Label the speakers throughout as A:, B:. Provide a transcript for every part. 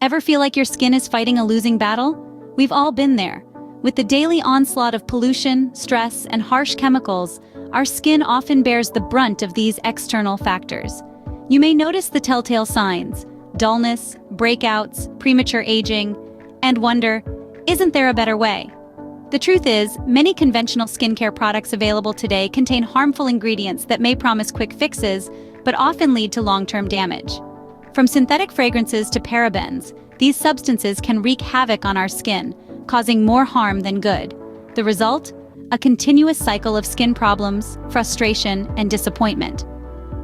A: Ever feel like your skin is fighting a losing battle? We've all been there. With the daily onslaught of pollution, stress, and harsh chemicals, our skin often bears the brunt of these external factors. You may notice the telltale signs: dullness, breakouts, premature aging, and wonder, isn't there a better way? The truth is, many conventional skincare products available today contain harmful ingredients that may promise quick fixes, but often lead to long-term damage. From synthetic fragrances to parabens, these substances can wreak havoc on our skin, causing more harm than good. The result? A continuous cycle of skin problems, frustration, and disappointment.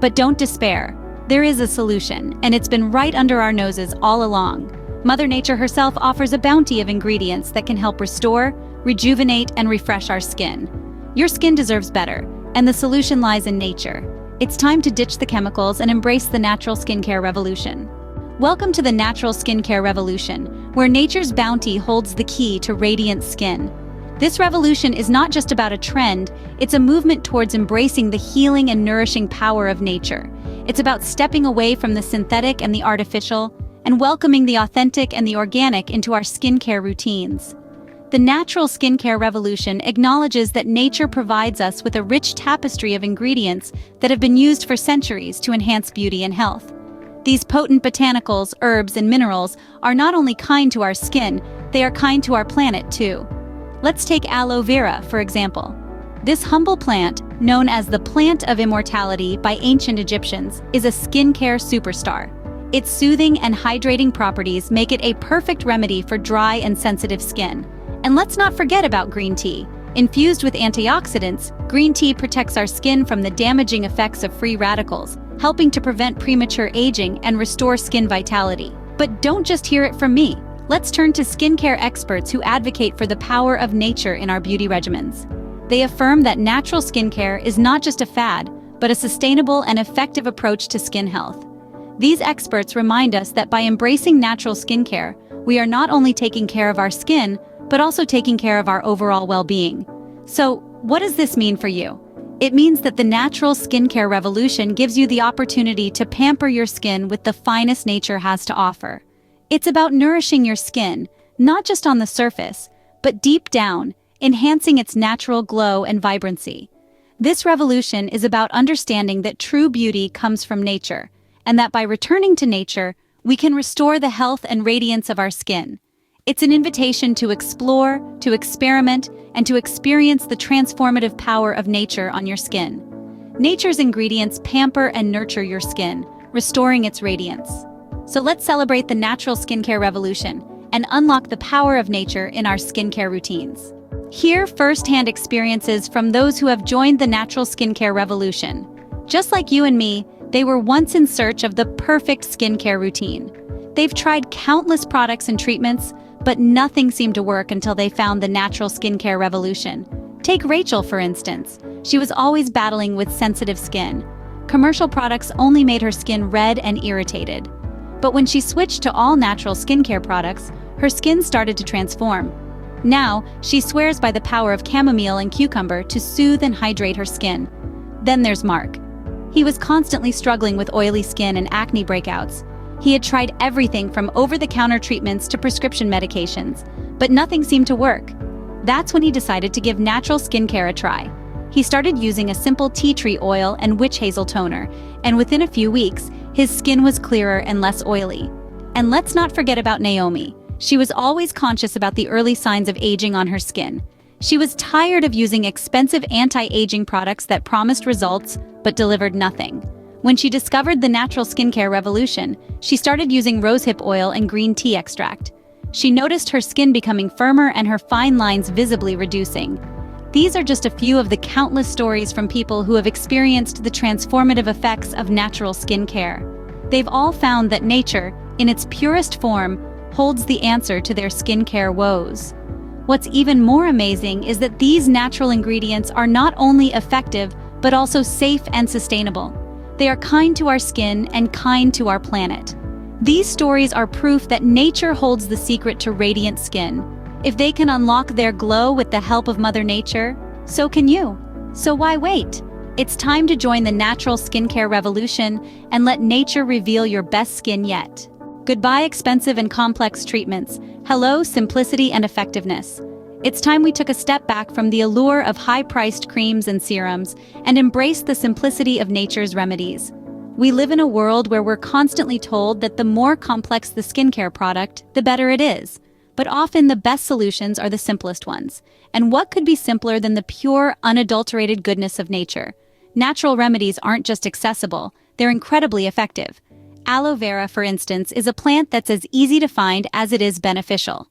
A: But don't despair. There is a solution, and it's been right under our noses all along. Mother Nature herself offers a bounty of ingredients that can help restore, rejuvenate, and refresh our skin. Your skin deserves better, and the solution lies in nature. It's time to ditch the chemicals and embrace the natural skincare revolution. Welcome to the natural skincare revolution, where nature's bounty holds the key to radiant skin. This revolution is not just about a trend, it's a movement towards embracing the healing and nourishing power of nature. It's about stepping away from the synthetic and the artificial, and welcoming the authentic and the organic into our skincare routines. The natural skincare revolution acknowledges that nature provides us with a rich tapestry of ingredients that have been used for centuries to enhance beauty and health. These potent botanicals, herbs, and minerals are not only kind to our skin, they are kind to our planet too. Let's take aloe vera, for example. This humble plant, known as the plant of immortality by ancient Egyptians, is a skincare superstar. Its soothing and hydrating properties make it a perfect remedy for dry and sensitive skin. And let's not forget about green tea. Infused with antioxidants, green tea protects our skin from the damaging effects of free radicals, helping to prevent premature aging and restore skin vitality. But don't just hear it from me. Let's turn to skincare experts who advocate for the power of nature in our beauty regimens. They affirm that natural skincare is not just a fad, but a sustainable and effective approach to skin health. These experts remind us that by embracing natural skincare, we are not only taking care of our skin, but also taking care of our overall well-being. So, what does this mean for you? It means that the natural skincare revolution gives you the opportunity to pamper your skin with the finest nature has to offer. It's about nourishing your skin, not just on the surface, but deep down, enhancing its natural glow and vibrancy. This revolution is about understanding that true beauty comes from nature, and that by returning to nature, we can restore the health and radiance of our skin. It's an invitation to explore, to experiment, and to experience the transformative power of nature on your skin. Nature's ingredients pamper and nurture your skin, restoring its radiance. So let's celebrate the natural skincare revolution and unlock the power of nature in our skincare routines. Hear first-hand experiences from those who have joined the natural skincare revolution. Just like you and me, they were once in search of the perfect skincare routine. They've tried countless products and treatments, but nothing seemed to work until they found the natural skincare revolution. Take Rachel, for instance. She was always battling with sensitive skin. Commercial products only made her skin red and irritated. But when she switched to all-natural skincare products, her skin started to transform. Now, she swears by the power of chamomile and cucumber to soothe and hydrate her skin. Then there's Mark. He was constantly struggling with oily skin and acne breakouts. He had tried everything from over-the-counter treatments to prescription medications, but nothing seemed to work. That's when he decided to give natural skincare a try. He started using a simple tea tree oil and witch hazel toner, and within a few weeks, his skin was clearer and less oily. And let's not forget about Naomi. She was always conscious about the early signs of aging on her skin. She was tired of using expensive anti-aging products that promised results but delivered nothing. When she discovered the natural skincare revolution, she started using rosehip oil and green tea extract. She noticed her skin becoming firmer and her fine lines visibly reducing. These are just a few of the countless stories from people who have experienced the transformative effects of natural skincare. They've all found that nature, in its purest form, holds the answer to their skincare woes. What's even more amazing is that these natural ingredients are not only effective, but also safe and sustainable. They are kind to our skin and kind to our planet. These stories are proof that nature holds the secret to radiant skin. If they can unlock their glow with the help of Mother Nature, so can you. So why wait? It's time to join the natural skincare revolution and let nature reveal your best skin yet. Goodbye expensive and complex treatments. Hello, simplicity and effectiveness. It's time we took a step back from the allure of high-priced creams and serums and embraced the simplicity of nature's remedies. We live in a world where we're constantly told that the more complex the skincare product, the better it is. But often the best solutions are the simplest ones. And what could be simpler than the pure, unadulterated goodness of nature? Natural remedies aren't just accessible, they're incredibly effective. Aloe vera, for instance, is a plant that's as easy to find as it is beneficial.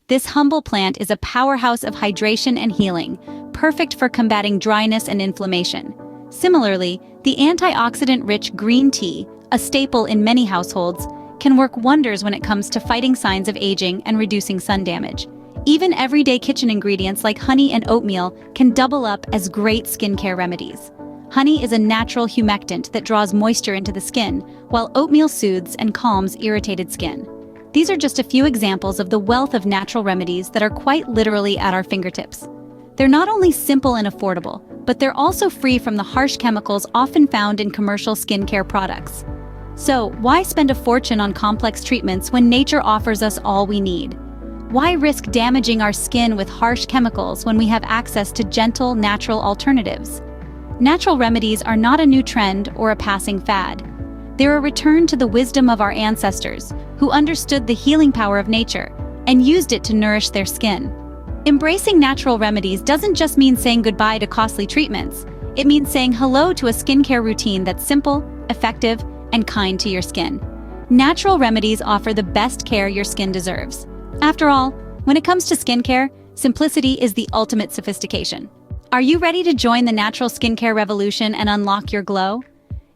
A: This humble plant is a powerhouse of hydration and healing, perfect for combating dryness and inflammation. Similarly, the antioxidant-rich green tea, a staple in many households, can work wonders when it comes to fighting signs of aging and reducing sun damage. Even everyday kitchen ingredients like honey and oatmeal can double up as great skincare remedies. Honey is a natural humectant that draws moisture into the skin, while oatmeal soothes and calms irritated skin. These are just a few examples of the wealth of natural remedies that are quite literally at our fingertips. They're not only simple and affordable, but they're also free from the harsh chemicals often found in commercial skincare products. So, why spend a fortune on complex treatments when nature offers us all we need? Why risk damaging our skin with harsh chemicals when we have access to gentle, natural alternatives? Natural remedies are not a new trend or a passing fad. They're a return to the wisdom of our ancestors, who understood the healing power of nature and used it to nourish their skin. Embracing natural remedies doesn't just mean saying goodbye to costly treatments. It means saying hello to a skincare routine that's simple, effective, and kind to your skin. Natural remedies offer the best care your skin deserves. After all, when it comes to skincare, simplicity is the ultimate sophistication. Are you ready to join the natural skincare revolution and unlock your glow?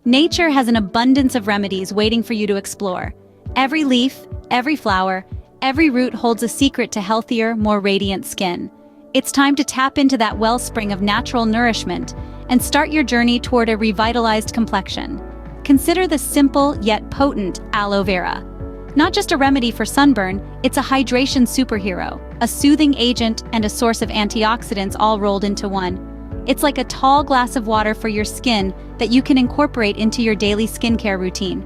A: Nature has an abundance of remedies waiting for you to explore. Every leaf, every flower, every root holds a secret to healthier, more radiant skin. It's time to tap into that wellspring of natural nourishment and start your journey toward a revitalized complexion. Consider the simple yet potent aloe vera. Not just a remedy for sunburn, it's a hydration superhero, a soothing agent and a source of antioxidants all rolled into one. It's like a tall glass of water for your skin that you can incorporate into your daily skincare routine.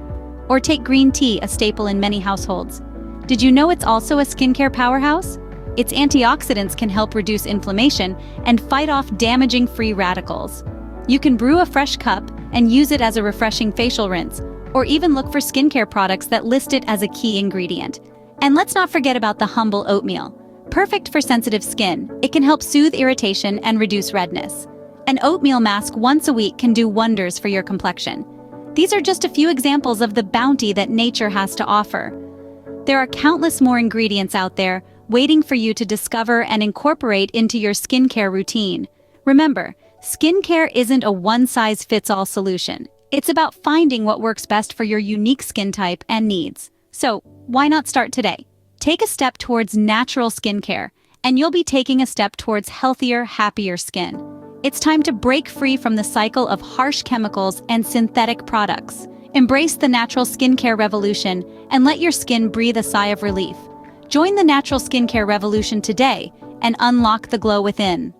A: Or take green tea, a staple in many households. Did you know it's also a skincare powerhouse? Its antioxidants can help reduce inflammation and fight off damaging free radicals. You can brew a fresh cup and use it as a refreshing facial rinse, or even look for skincare products that list it as a key ingredient. And let's not forget about the humble oatmeal. Perfect for sensitive skin, it can help soothe irritation and reduce redness. An oatmeal mask once a week can do wonders for your complexion. These are just a few examples of the bounty that nature has to offer. There are countless more ingredients out there waiting for you to discover and incorporate into your skincare routine. Remember, skincare isn't a one-size-fits-all solution. It's about finding what works best for your unique skin type and needs. So, why not start today? Take a step towards natural skincare, and you'll be taking a step towards healthier, happier skin. It's time to break free from the cycle of harsh chemicals and synthetic products. Embrace the natural skincare revolution and let your skin breathe a sigh of relief. Join the natural skincare revolution today and unlock the glow within.